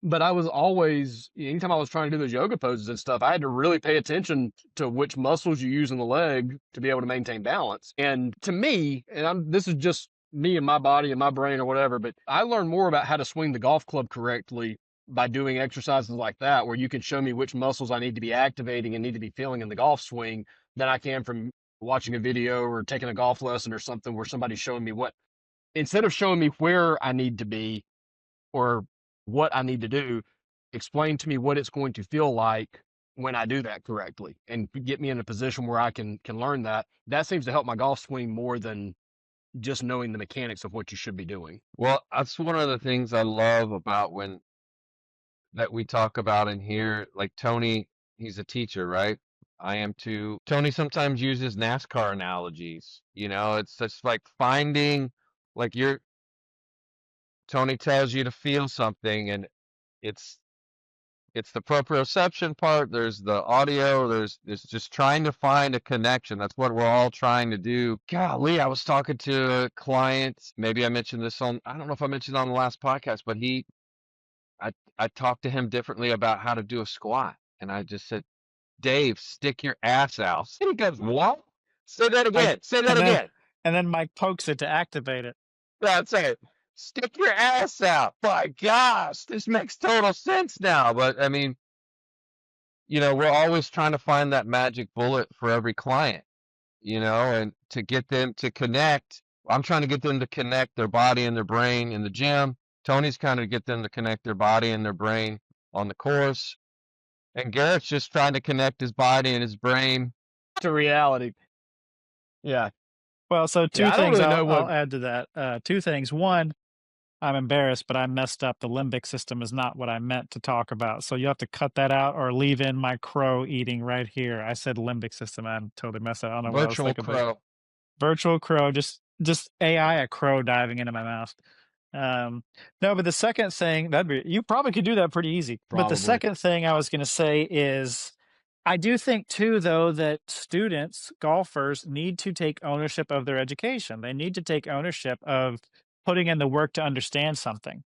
But I was always, anytime I was trying to do those yoga poses and stuff, I had to really pay attention to which muscles you use in the leg to be able to maintain balance. And to me, this is just me and my body and my brain or whatever, but I learned more about how to swing the golf club correctly by doing exercises like that, where you can show me which muscles I need to be activating and need to be feeling in the golf swing than I can from watching a video or taking a golf lesson or something where somebody's showing me instead of showing me where I need to be or what I need to do, explain to me what it's going to feel like when I do that correctly and get me in a position where I can learn that. That seems to help my golf swing more than just knowing the mechanics of what you should be doing. Well, that's one of the things I love about that we talk about in here. Like Tony, he's a teacher, right? I am too. Tony sometimes uses NASCAR analogies. It's just like finding, like Tony tells you to feel something, and it's the proprioception part. There's the audio. There's just trying to find a connection. That's what we're all trying to do. Golly, I was talking to a client. Maybe I mentioned this I don't know if I mentioned it on the last podcast, but I talked to him differently about how to do a squat. And I just said, Dave, stick your ass out. And he goes, what? Say that again. Say that again. And then Mike pokes it to activate it. That's it. Stick your ass out. My gosh, this makes total sense now. But I mean, we're always trying to find that magic bullet for every client, and to get them to connect. I'm trying to get them to connect their body and their brain in the gym. Tony's kind of get them to connect their body and their brain on the course. And Garrett's just trying to connect his body and his brain to reality. Yeah. Well, so two things I'll add to that. Two things. One, I'm embarrassed, but I messed up. The limbic system is not what I meant to talk about. So you have to cut that out or leave in my crow eating right here. I said limbic system. I'm totally messed up. I don't know what I was thinking about. Virtual crow, just AI, a crow diving into my mouth. No, but the second thing, you probably could do that pretty easy. Probably. But the second thing I was going to say is, I do think too, though, that students, golfers, need to take ownership of their education. They need to take ownership of putting in the work to understand something.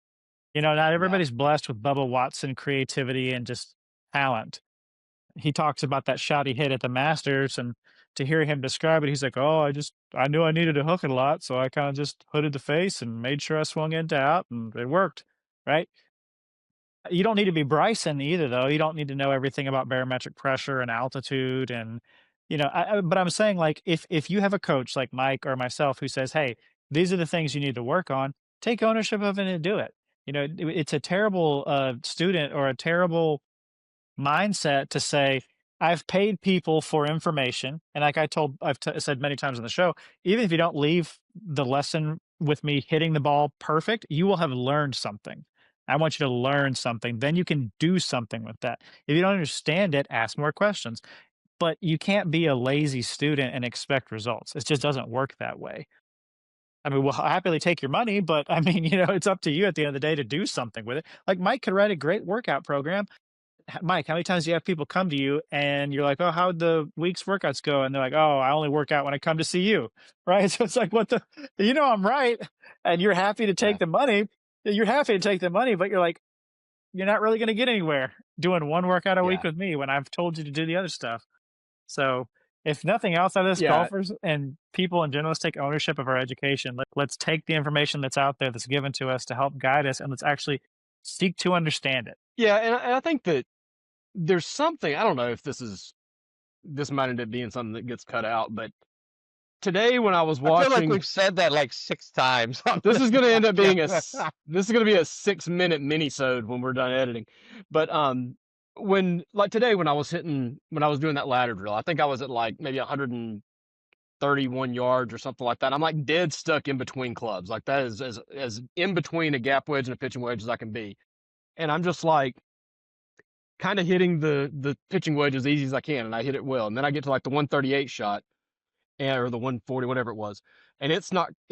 Not everybody's blessed with Bubba Watson creativity and just talent. He talks about that shot he hit at the Masters, and to hear him describe it, he's like, oh, I knew I needed to hook it a lot, so I kind of just hooded the face and made sure I swung in to out, and it worked, right? You don't need to be Bryson either, though. You don't need to know everything about barometric pressure and altitude, and but I'm saying, like, if you have a coach like Mike or myself who says, hey, these are the things you need to work on, take ownership of it and do it. It's a terrible student or a terrible mindset to say, I've paid people for information. And like I've said many times on the show, even if you don't leave the lesson with me hitting the ball perfect, you will have learned something. I want you to learn something. Then you can do something with that. If you don't understand it, ask more questions. but you can't be a lazy student and expect results. It just doesn't work that way. I mean, we'll happily take your money, but I mean, it's up to you at the end of the day to do something with it. Like Mike could write a great workout program. Mike, how many times do you have people come to you and you're like, "Oh, how'd the week's workouts go?" And they're like, "Oh, I only work out when I come to see you." Right? So it's like, what the, I'm right. And you're happy to Yeah. take the money. You're happy to take the money, but you're like, you're not really going to get anywhere doing one workout a week Yeah. with me when I've told you to do the other stuff. So, if nothing else out of this, Yeah, golfers and people in general, let's take ownership of our education. Let's take the information that's out there that's given to us to help guide us, and let's actually seek to understand it. yeah, and I think that there's something, I don't know if this might end up being something that gets cut out, but today when I was I feel like watching, we've said that like 6 times on this this is going to end up being podcast. this is going to be a 6-minute mini-sode when we're done editing. But when like today when I was doing that ladder drill, I think I was at like maybe 131 yards or something like that. I'm like dead stuck in between clubs. Like that is as in between a gap wedge and a pitching wedge as I can be. And I'm just like kind of hitting the pitching wedge as easy as I can, and I hit it well. And then I get to like the 138 shot, or the 140, whatever it was. And it's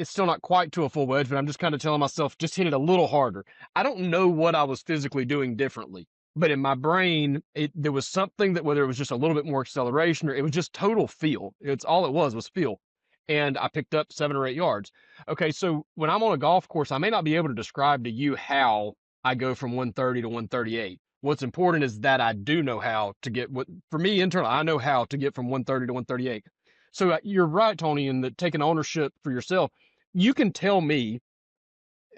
still not quite to a full wedge, but I'm just kind of telling myself, just hit it a little harder. I don't know what I was physically doing differently, but in my brain, there was something that, whether it was just a little bit more acceleration or it was just total feel. It's all it was feel. And I picked up 7 or 8 yards. Okay, so when I'm on a golf course, I may not be able to describe to you how I go from 130 to 138. What's important is that I do know how to get for me internally, I know how to get from 130 to 138. So you're right, Tony, in that taking ownership for yourself. You can tell me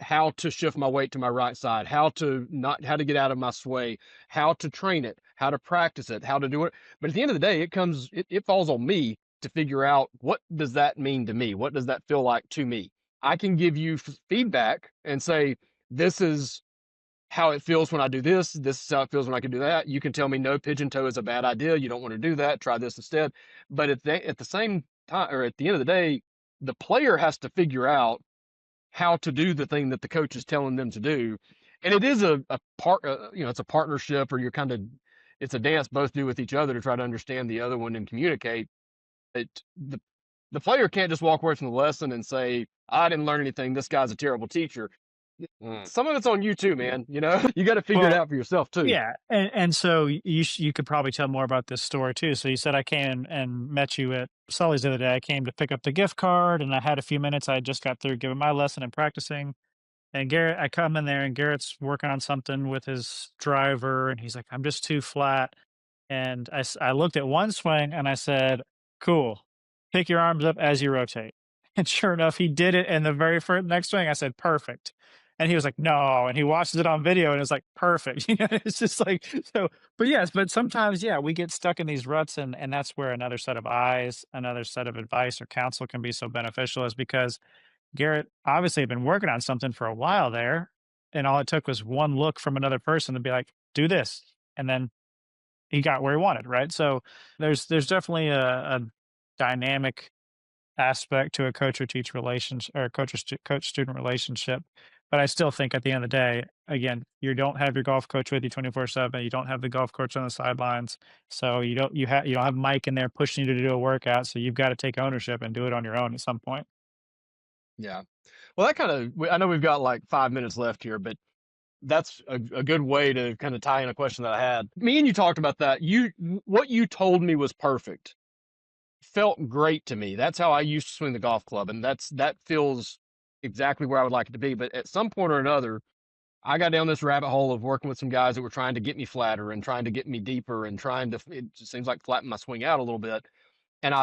how to shift my weight to my right side, how to get out of my sway, how to train it, how to practice it, how to do it. But at the end of the day, it falls on me to figure out, what does that mean to me? What does that feel like to me? I can give you feedback and say, this is how it feels when I do this. This is how it feels when I can do that. You can tell me no, pigeon toe is a bad idea. You don't want to do that. Try this instead. But at the same time, or at the end of the day, the player has to figure out how to do the thing that the coach is telling them to do. And it is a part, it's a partnership, or it's a dance both do with each other to try to understand the other one and communicate. The player can't just walk away from the lesson and say, I didn't learn anything. This guy's a terrible teacher. Mm. Some of it's on you too, man. You got to figure it out for yourself too. Yeah, and so you could probably tell more about this story too. So you said I came and met you at Sully's the other day. I came to pick up the gift card, and I had a few minutes. I just got through giving my lesson and practicing. And Garrett, I come in there, and Garrett's working on something with his driver, and he's like, "I'm just too flat." And I looked at one swing, and I said, "Cool, pick your arms up as you rotate." And sure enough, he did it in the very first next swing. I said, "Perfect." And he was like, "No." And he watches it on video, and it's like, "Perfect." It's just like, so, but yes, but sometimes, yeah, we get stuck in these ruts, and that's where another set of eyes, another set of advice or counsel can be so beneficial, is because Garrett obviously had been working on something for a while there, and all it took was one look from another person to be like, "Do this," and then he got where he wanted, right? So there's definitely a dynamic aspect to a coach or teach relationship, or coach student relationship. But I still think at the end of the day, again, you don't have your golf coach with you 24/7. You don't have the golf coach on the sidelines, so you don't have Mike in there pushing you to do a workout. So you've got to take ownership and do it on your own at some point. Yeah. Well, I know we've got like 5 minutes left here, but that's a good way to kind of tie in a question that I had. Me and you talked about that. What you told me was perfect. Felt great to me. That's how I used to swing the golf club, and that feels exactly where I would like it to be. But at some point or another, I got down this rabbit hole of working with some guys that were trying to get me flatter and trying to get me deeper and it just seems like flatten my swing out a little bit. And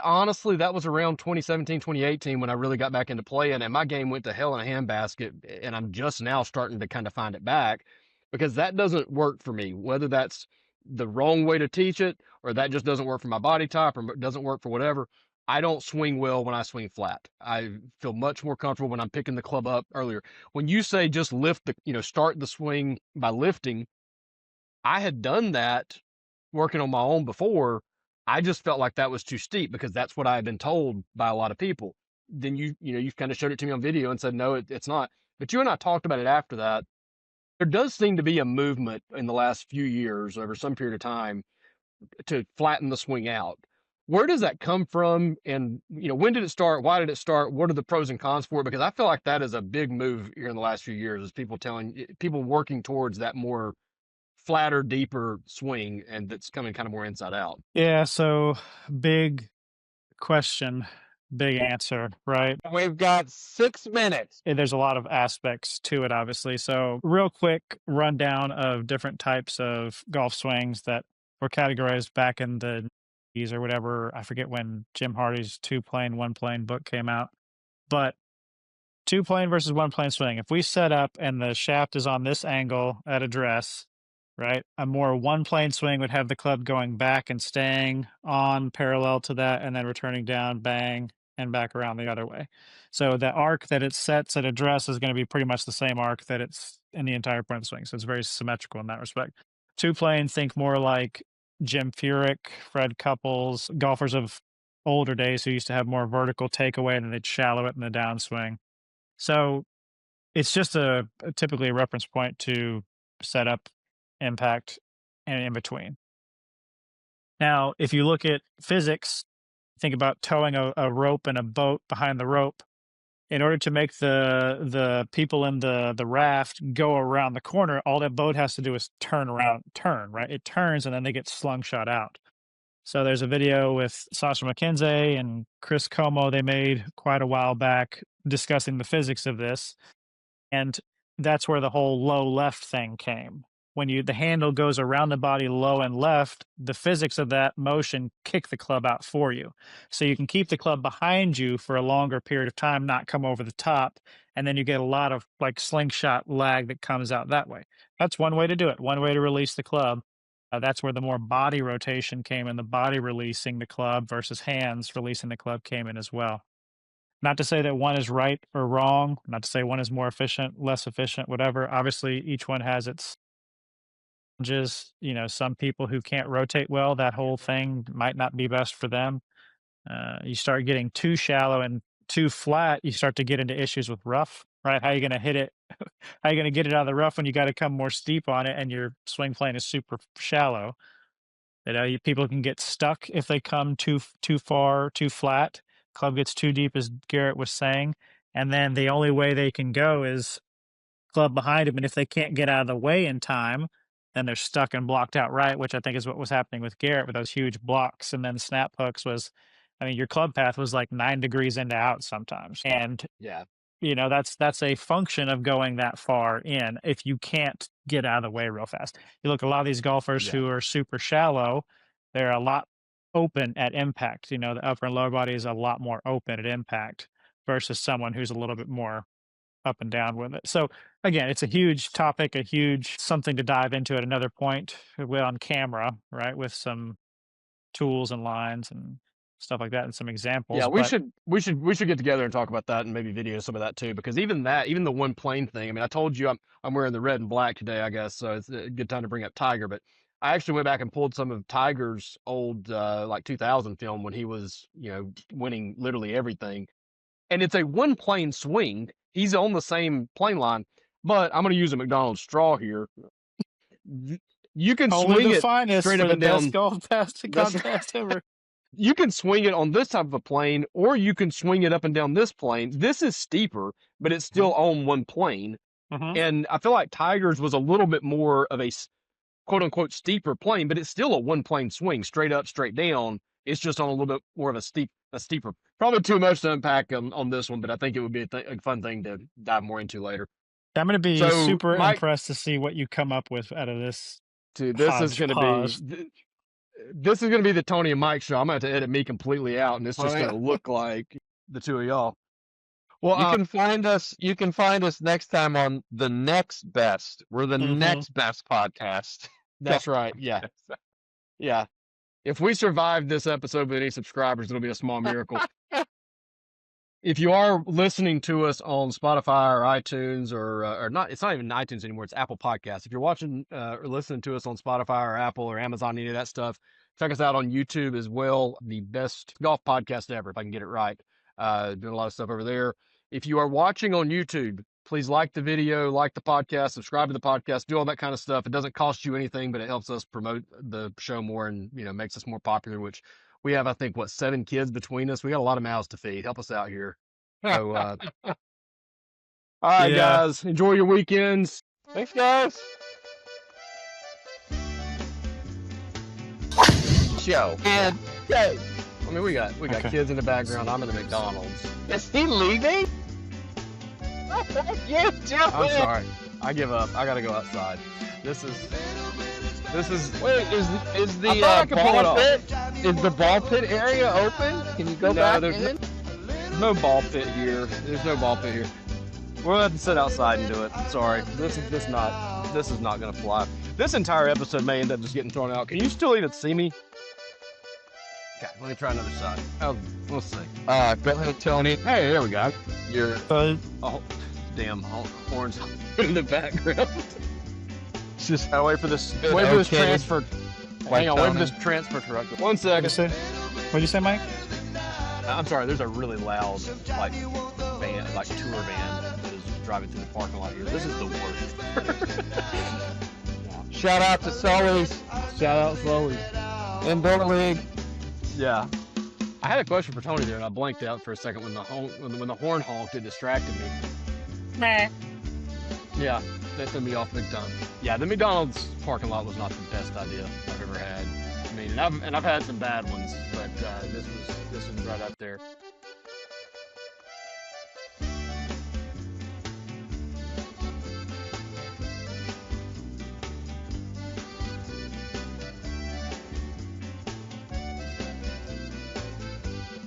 honestly, that was around 2017, 2018 when I really got back into playing, and my game went to hell in a handbasket. And I'm just now starting to kind of find it back, because that doesn't work for me, whether that's the wrong way to teach it, or that just doesn't work for my body type, or doesn't work for whatever. I don't swing well when I swing flat. I feel much more comfortable when I'm picking the club up earlier. When you say just start the swing by lifting, I had done that working on my own before. I just felt like that was too steep, because that's what I had been told by a lot of people. Then you've kind of showed it to me on video and said, no, it's not. But you and I talked about it after that. There does seem to be a movement in the last few years, over some period of time, to flatten the swing out. Where does that come from? And, when did it start? Why did it start? What are the pros and cons for it? Because I feel like that is a big move here in the last few years, is people working towards that more flatter, deeper swing, and that's coming kind of more inside out. Yeah, so big question, big answer, right? We've got 6 minutes. There's a lot of aspects to it, obviously. So, real quick rundown of different types of golf swings that were categorized back in the 80s or whatever. I forget when Jim Hardy's two plane, one plane book came out. But two plane versus one plane swing. If we set up and the shaft is on this angle at address, right? A more one plane swing would have the club going back and staying on parallel to that and then returning down, bang, and back around the other way. So the arc that it sets at address is going to be pretty much the same arc that it's in the entire point of the swing. So it's very symmetrical in that respect. Two plane, think more like Jim Furyk, Fred Couples, golfers of older days who used to have more vertical takeaway and then they'd shallow it in the downswing. So it's just typically a reference point to setup, impact, and in between. Now, if you look at physics, think about towing a rope and a boat behind the rope. In order to make the people in the raft go around the corner, all that boat has to do is turn, right? It turns and then they get slungshot out. So there's a video with Sasha McKenzie and Chris Como they made quite a while back discussing the physics of this. And that's where the whole low left thing came. When the handle goes around the body low and left, the physics of that motion kick the club out for you. So you can keep the club behind you for a longer period of time, not come over the top, and then you get a lot of like slingshot lag that comes out that way. That's one way to do it, one way to release the club. That's where the more body rotation came in, the body releasing the club versus hands releasing the club came in as well. Not to say that one is right or wrong, not to say one is more efficient, less efficient, whatever. Obviously, each one has its challenges. Some people who can't rotate well, that whole thing might not be best for them. You start getting too shallow and too flat, you start to get into issues with rough, right? How are you going to hit it? How are you going to get it out of the rough when you got to come more steep on it and your swing plane is super shallow? People can get stuck if they come too far, too flat. Club gets too deep, as Garrett was saying, and then the only way they can go is club behind him. And if they can't get out of the way in time, then they're stuck and blocked out right, which I think is what was happening with Garrett with those huge blocks. And then snap hooks your club path was like 9 degrees into out sometimes. And Yeah. That's a function of going that far in if you can't get out of the way real fast. You look at a lot of these golfers who are super shallow, they're a lot open at impact. The upper and lower body is a lot more open at impact versus someone who's a little bit more up and down with it. So again, it's a huge topic, a huge something to dive into at another point on camera, right? With some tools and lines and stuff like that and some examples. Yeah, we should get together and talk about that and maybe video some of that too, because even the one plane thing. I mean, I told you I'm wearing the red and black today, I guess, so it's a good time to bring up Tiger. But I actually went back and pulled some of Tiger's old like 2000 film when he was winning literally everything, and it's a one plane swing. He's on the same plane line, but I'm going to use a McDonald's straw here. You can swing it straight up and down. Best golf contest ever. You can swing it on this type of a plane, or you can swing it up and down this plane. This is steeper, but it's still on one plane. And I feel like Tiger's was a little bit more of a quote unquote steeper plane, but it's still a one plane swing, straight up, straight down. It's just on a little bit more of a steeper. Probably too much to unpack on this one, but I think it would be a fun thing to dive more into later. I'm going to be super impressed to see what you come up with out of this. Dude, this is going to be the Tony and Mike show. I'm going to have to edit me completely out, and it's just going to look like the two of y'all. Well, you can find us. You can find us next time on the next best. We're the next best podcast. That's right. Yeah, yeah. If we survive this episode with any subscribers, it'll be a small miracle. If you are listening to us on Spotify or iTunes or not, it's not even iTunes anymore. It's Apple Podcasts. If you're watching or listening to us on Spotify or Apple or Amazon, any of that stuff, check us out on YouTube as well. The best golf podcast ever, if I can get it right. Doing a lot of stuff over there. If you are watching on YouTube, please like the video, like the podcast, subscribe to the podcast, do all that kind of stuff. It doesn't cost you anything, but it helps us promote the show more and, makes us more popular, which we have, I think, 7 kids between us. We got a lot of mouths to feed. Help us out here. So, all right, guys, enjoy your weekends. Thanks, guys. Show. And I mean, we got kids in the background. I'm in the McDonald's. is he leaving? You do I'm sorry. I give up. I gotta go outside. This is. Wait, is the I thought I could pull it ball off. pit? Is the ball pit area open? Can you go back there's in? There's no ball pit here. There's no ball pit here. We'll have to sit outside and do it. Sorry. This is not gonna fly. This entire episode may end up just getting thrown out. Can you still even see me? Okay, let me try another side. Oh, we'll see. Billy Tony. Hey, there we go. You're Oh, damn horns in the background. just Gotta wait for this. Good, Wait for this okay. transfer. Like Hang on, wait for Tony. this transfer truck. 1 What'd you second. say? What'd you say, Mike? I'm sorry. There's a really loud van, tour van that is driving through the parking lot here. This is the worst. shout out to Sully's Shout out slowly. Indoor League. Yeah. I had a question for Tony there, and I blanked out for a second when the horn honked. It distracted me. Meh. Yeah, that threw me off big time. Yeah, the McDonald's parking lot was not the best idea I've ever had. I mean, and I've had some bad ones, but this was right up there.